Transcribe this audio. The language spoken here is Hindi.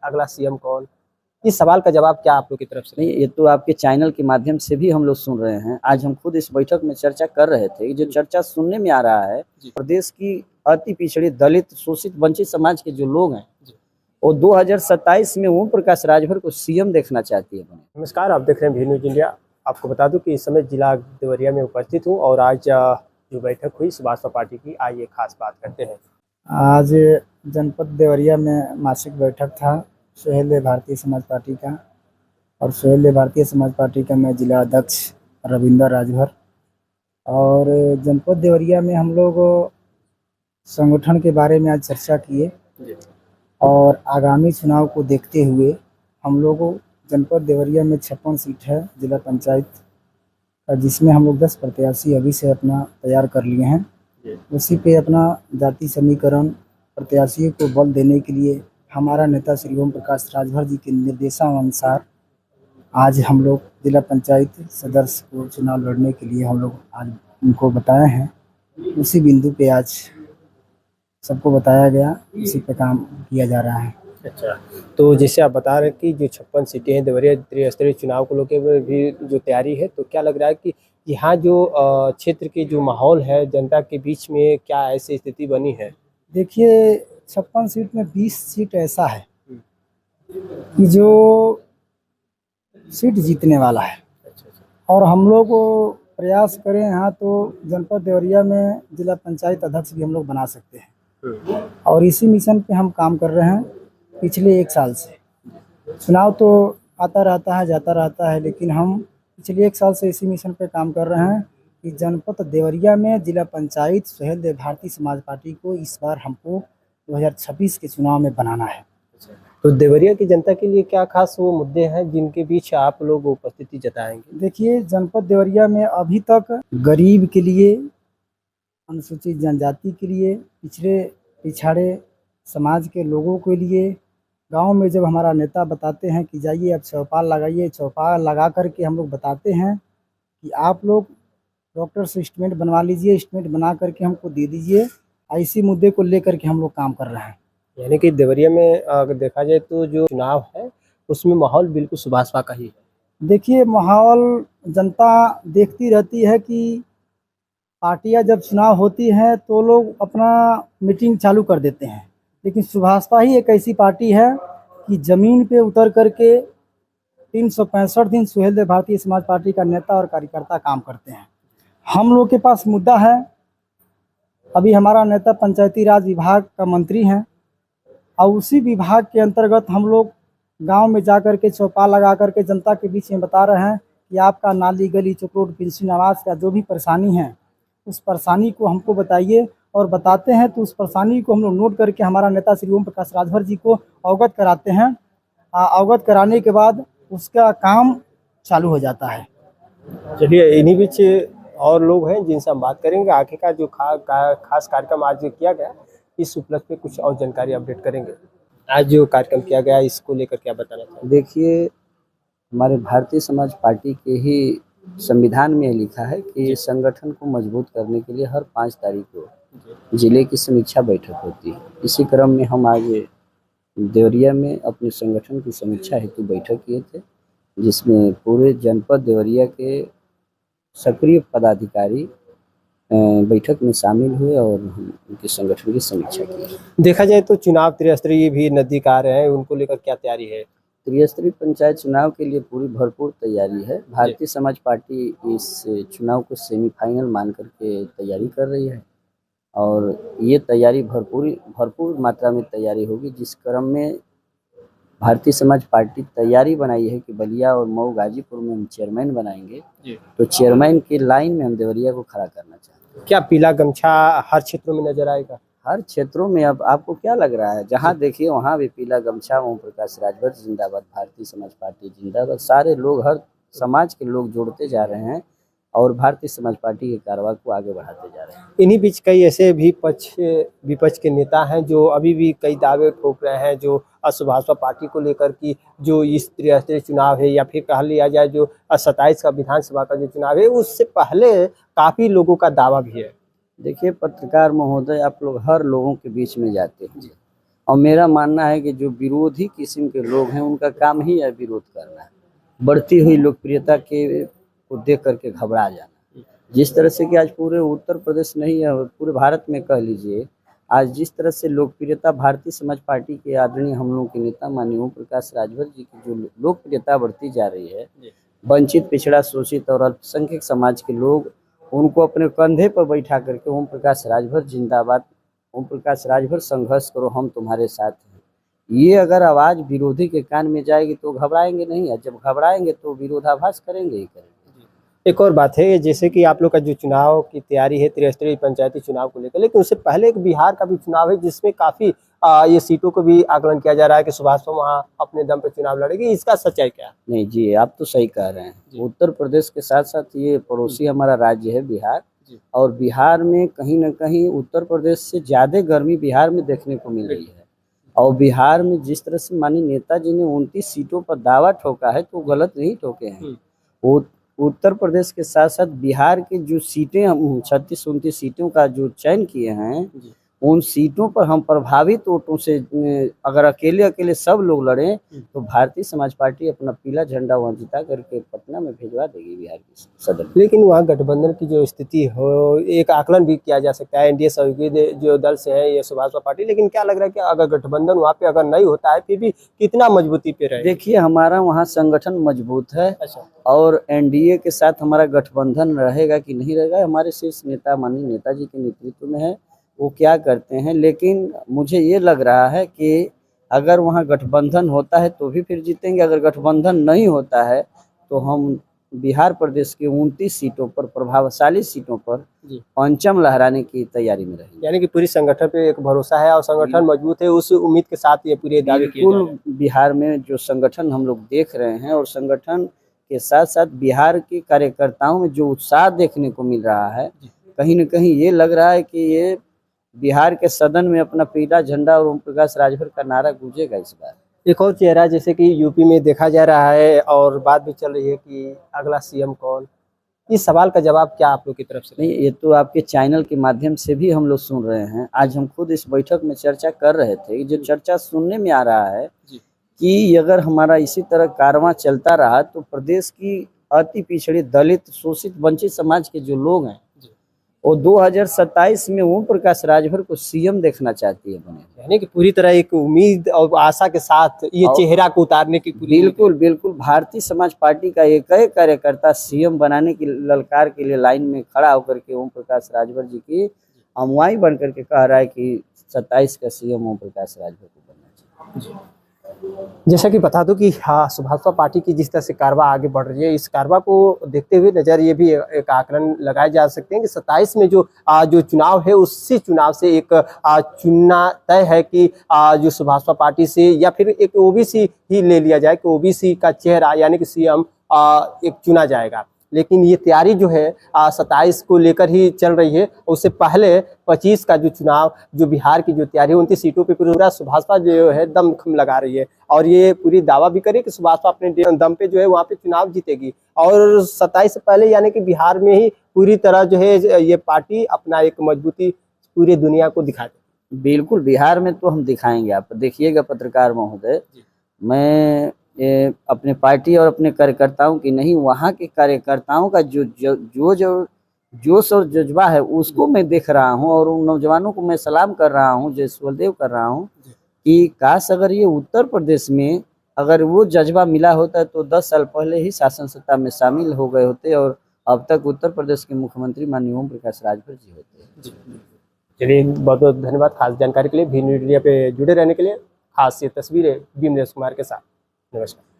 अगला सीएम कौन? इस सवाल का जवाब क्या आप लोग की तरफ से? नहीं, ये तो आपके चैनल के माध्यम से भी हम लोग सुन रहे हैं। आज हम खुद इस बैठक में चर्चा कर रहे थे। जो चर्चा सुनने में आ रहा है, प्रदेश की अति पिछड़े, दलित, शोषित, वंचित समाज के जो लोग हैं, वो 2027 में ओम प्रकाश राजभर को सीएम देखना चाहती है। नमस्कार, आप देख रहे हैं भी न्यूज इंडिया। आपको बता दूं कि इस समय जिला देवरिया में उपस्थित हूं और आज जो बैठक हुई भाजपा पार्टी की, आइए खास बात करते हैं। आज जनपद देवरिया में मासिक बैठक था सुहेलदेव भारतीय समाज पार्टी का, और सुहेलदेव भारतीय समाज पार्टी का मैं जिला अध्यक्ष रविंदर राजभर। और जनपद देवरिया में हम लोग संगठन के बारे में आज चर्चा किए, और आगामी चुनाव को देखते हुए हम लोग जनपद देवरिया में 56 सीट है जिला पंचायत, जिसमें हम लोग 10 प्रत्याशी अभी से अपना तैयार कर लिए हैं। उसी पे अपना जाति समीकरण प्रत्याशियों को बल देने के लिए हमारा नेता श्री ओम प्रकाश राजभर जी के निर्देशानुसार आज हम लोग जिला पंचायत सदस्य को चुनाव लड़ने के लिए हम लोग आज उनको बताए हैं। उसी बिंदु पे आज सबको बताया गया, इसी पे काम किया जा रहा है। अच्छा, तो जैसे आप बता रहे हैं कि जो 56 सीटें हैं देवरिया त्रिस्तरीय चुनाव को लेकर भी जो तैयारी है, तो क्या लग रहा है कि यहाँ जो क्षेत्र के जो माहौल है जनता के बीच में, क्या ऐसी स्थिति बनी है? देखिए, 56 सीट में 20 सीट ऐसा है कि जो सीट जीतने वाला है। और हम लोग प्रयास करें यहाँ तो जनपद देवरिया में जिला पंचायत अध्यक्ष भी हम लोग बना सकते हैं, और इसी मिशन पे हम काम कर रहे हैं पिछले 1 साल से। चुनाव तो आता रहता है जाता रहता है, लेकिन हम पिछले 1 साल से इसी मिशन पे काम कर रहे हैं कि जनपद देवरिया में जिला पंचायत सुहेलदेव भारतीय समाज पार्टी को इस बार हमको 2026 के चुनाव में बनाना है। तो देवरिया की जनता के लिए क्या खास वो मुद्दे हैं जिनके बीच आप लोग उपस्थिति जताएंगे? देखिए, जनपद देवरिया में अभी तक गरीब के लिए, अनुसूचित जनजाति के लिए, पिछड़े समाज के लोगों के लिए गांव में जब हमारा नेता बताते हैं कि जाइए अब चौपाल लगाइए, चौपाल लगा करके हम लोग बताते हैं कि आप लोग डॉक्टर से स्टेटमेंट बनवा लीजिए, स्टेटमेंट बना करके हमको दे दीजिए। इसी मुद्दे को लेकर के हम लोग काम कर रहे हैं। यानी कि देवरिया में अगर देखा जाए तो जो चुनाव है उसमें माहौल बिल्कुल सुभाषपा का ही है। देखिए, माहौल जनता देखती रहती है कि पार्टियां जब चुनाव होती हैं तो लोग अपना मीटिंग चालू कर देते हैं, लेकिन सुभाषपा ही एक ऐसी पार्टी है कि ज़मीन पे उतर करके 365 दिन सुहेलदेव भारतीय समाज पार्टी का नेता और कार्यकर्ता काम करते हैं। हम लोग के पास मुद्दा है, अभी हमारा नेता पंचायती राज विभाग का मंत्री हैं, और उसी विभाग के अंतर्गत हम लोग गांव में जा कर के चौपाल लगा करके जनता के बीच में बता रहे हैं कि आपका नाली, गली, चौक रोड, पेंशन, आवास का जो भी परेशानी है उस परेशानी को हमको बताइए। और बताते हैं तो उस परेशानी को हम लोग नोट करके हमारा नेता श्री ओम प्रकाश राजभर जी को अवगत कराते हैं। अवगत कराने के बाद उसका काम चालू हो जाता है। चलिए, इन्हीं बीच और लोग हैं जिनसे हम बात करेंगे। आगे का जो खास कार्यक्रम आज किया गया, इस उपलक्ष्य पे कुछ और जानकारी अपडेट करेंगे। आज जो कार्यक्रम किया गया इसको लेकर क्या बताना चाहिए? देखिए, हमारे भारतीय समाज पार्टी के ही संविधान में लिखा है कि संगठन को मजबूत करने के लिए हर 5 तारीख को जिले की समीक्षा बैठक होती है। इसी क्रम में हम आज देवरिया में अपने संगठन की समीक्षा हेतु बैठक किए थे, जिसमें पूरे जनपद देवरिया के सक्रिय पदाधिकारी बैठक में शामिल हुए और उनके संगठन की समीक्षा की। देखा जाए तो चुनाव त्रिस्तरीय भी नजदीक आ रहे हैं, उनको लेकर क्या तैयारी है? त्रिस्तरीय पंचायत चुनाव के लिए पूरी भरपूर तैयारी है। भारतीय समाज पार्टी इस चुनाव को सेमीफाइनल मान करके तैयारी कर रही है, और ये तैयारी भरपूर मात्रा में तैयारी होगी। जिस क्रम में भारतीय समाज पार्टी तैयारी बनाई है कि बलिया और मऊ, गाजीपुर में हम चेयरमैन बनाएंगे, तो चेयरमैन की लाइन में हम देवरिया को खड़ा करना चाहते हैं। क्या पीला गमछा हर क्षेत्रों में नजर आएगा? हर क्षेत्रों में। अब आपको क्या लग रहा है, जहाँ देखिए वहाँ भी पीला गमछा, ओम प्रकाश राजभर जिंदाबाद, भारतीय समाज पार्टी जिंदाबाद। सारे लोग, हर समाज के लोग जुड़ते जा रहे हैं और भारतीय समाज पार्टी के कारोबार को आगे बढ़ाते जा रहे हैं। इन्हीं बीच कई ऐसे भी विपक्ष के नेता हैं जो अभी भी कई दावे ठोक रहे हैं जो भाजपा पार्टी को लेकर कि जो इस त्रिस्तरीय चुनाव है, या फिर कह लिया जाए जो 27 का विधानसभा का जो चुनाव है, उससे पहले काफी लोगों का दावा भी है। देखिए पत्रकार महोदय, आप लोग हर लोगों के बीच में जाते हैं, और मेरा मानना है कि जो विरोधी किस्म के लोग हैं उनका काम ही है विरोध करना, बढ़ती हुई लोकप्रियता के को देख करके घबरा जाना। जिस तरह से कि आज पूरे उत्तर प्रदेश नहीं है, पूरे भारत में कह लीजिए, आज जिस तरह से लोकप्रियता भारतीय समाज पार्टी के आदरणीय हम लोगों के नेता माननीय ओम प्रकाश राजभर जी की जो लोकप्रियता बढ़ती जा रही है, वंचित, पिछड़ा, शोषित और अल्पसंख्यक समाज के लोग उनको अपने कंधे पर बैठा करके ओम प्रकाश राजभर जिंदाबाद, ओम प्रकाश राजभर संघर्ष करो, हम तुम्हारे साथ हैं, ये अगर आवाज़ विरोधी के कान में जाएगी तो घबराएंगे नहीं, और जब घबराएंगे तो विरोधाभास करेंगे ही करेंगे। एक और बात है, जैसे कि आप लोग का जो चुनाव की तैयारी है त्रिस्तरीय पंचायती चुनाव को लेकर, लेकिन उससे पहले एक बिहार का भी चुनाव है जिसमें काफ़ी ये सीटों को भी आकलन किया जा रहा है कि सुभाष वहाँ अपने दम पे चुनाव लड़ेगी, इसका सच्चाई क्या है? नहीं जी, आप तो सही कह रहे हैं। उत्तर प्रदेश के साथ साथ ये पड़ोसी हमारा राज्य है बिहार, और बिहार में कहीं ना कहीं उत्तर प्रदेश से ज़्यादा गर्मी बिहार में देखने को मिल रही है। और बिहार में जिस तरह से माननीय नेताजी ने 29 सीटों पर दावा ठोका है तो गलत नहीं ठोके हैं। वो उत्तर प्रदेश के साथ साथ बिहार की जो सीटें हम 36-29 सीटों का जो चयन किए हैं, उन सीटों पर हम प्रभावित वोटों से अगर अकेले सब लोग लड़ें तो भारतीय समाज पार्टी अपना पीला झंडा वहाँ जिता करके पटना में भिजवा देगी बिहार की सदन। लेकिन वहाँ गठबंधन की जो स्थिति हो, एक आकलन भी किया जा सकता है, एनडीए सहयोगी जो दल से है ये सुभाष पार्टी, लेकिन क्या लग रहा है कि अगर गठबंधन वहाँ पे अगर नहीं होता है फिर भी कितना मजबूती पे रहे? देखिए, हमारा वहाँ संगठन मजबूत है। अच्छा। और एनडीए के साथ हमारा गठबंधन रहेगा कि नहीं रहेगा, हमारे शीर्ष नेता माननीय नेताजी के नेतृत्व में है, वो क्या करते हैं। लेकिन मुझे ये लग रहा है कि अगर वहाँ गठबंधन होता है तो भी फिर जीतेंगे, अगर गठबंधन नहीं होता है तो हम बिहार प्रदेश के 29 सीटों पर, प्रभावशाली सीटों पर परचम लहराने की तैयारी में रहेंगे। यानी कि पूरी संगठन पे एक भरोसा है और संगठन मजबूत है, उस उम्मीद के साथ ये पूरे दावे किए जा रहे हैं। बिहार में जो संगठन हम लोग देख रहे हैं और संगठन के साथ साथ बिहार के कार्यकर्ताओं में जो उत्साह देखने को मिल रहा है, कहीं न कहीं ये लग रहा है कि ये बिहार के सदन में अपना पीला झंडा और ओम प्रकाश राजभर का नारा गूंजेगा इस बार। एक और चेहरा जैसे कि यूपी में देखा जा रहा है और बात भी चल रही है कि अगला सीएम कौन, इस सवाल का जवाब क्या आप लोग की तरफ से? नहीं, ये तो आपके चैनल के माध्यम से भी हम लोग सुन रहे हैं। आज हम खुद इस बैठक में चर्चा कर रहे थे, जो चर्चा सुनने में आ रहा है कि अगर हमारा इसी तरह कारवां चलता रहा तो प्रदेश की अति पिछड़े, दलित, शोषित, वंचित समाज के जो लोग हैं वो 2027 में ओम प्रकाश राजभर को सीएम देखना चाहती है बने। यानी कि पूरी तरह एक उम्मीद और आशा के साथ ये चेहरा को उतारने की बिल्कुल भारतीय समाज पार्टी का एक कार्यकर्ता सीएम बनाने की ललकार के लिए लाइन में खड़ा होकर के ओम प्रकाश राजभर जी की अनुयायी बन करके कह रहा है कि 27 का सीएम ओम प्रकाश राजभर को बनना चाहिए। जैसा कि बता दूं कि हाँ, सुभाष पार्टी की जिस तरह से कारवा आगे बढ़ रही है, इस कारवा को देखते हुए नजर ये भी एक आकलन लगाए जा सकते हैं कि 27 में जो चुनाव है, उसी चुनाव से एक चुनना तय है कि जो सुभाष पार्टी से या फिर एक ओबीसी ही ले लिया जाए कि ओबीसी का चेहरा यानी कि सीएम एक चुना जाएगा। लेकिन ये तैयारी जो है 27 को लेकर ही चल रही है। उससे पहले 25 का जो चुनाव, जो बिहार की जो तैयारी है, 29 सीटों पे पूरा सुभाषपा जो है दमखम लगा रही है और ये पूरी दावा भी करे कि सुभाषपा अपने दम पे जो है वहाँ पे चुनाव जीतेगी। और 27 से पहले यानी कि बिहार में ही पूरी तरह जो है ये पार्टी अपना एक मजबूती पूरी दुनिया को दिखा दे। बिल्कुल, बिहार में तो हम दिखाएंगे। आप देखिएगा पत्रकार महोदय, मैं अपने पार्टी और अपने कार्यकर्ताओं की नहीं, वहाँ के कार्यकर्ताओं का जो जोश और जज्बा है उसको मैं देख रहा हूँ और उन नौजवानों को मैं सलाम कर रहा हूँ, जय सुलदेव कर रहा हूँ कि काश अगर ये उत्तर प्रदेश में अगर वो जज्बा मिला होता तो 10 साल पहले ही शासन सत्ता में शामिल हो गए होते और अब तक उत्तर प्रदेश के मुख्यमंत्री माननीय ओम प्रकाश राजभर जी होते। चलिए, बहुत बहुत धन्यवाद खास जानकारी के लिए, भी मीडिया पे जुड़े रहने के लिए। खास ये तस्वीरें बीमलेस कुमार के साथ। नमस्कार।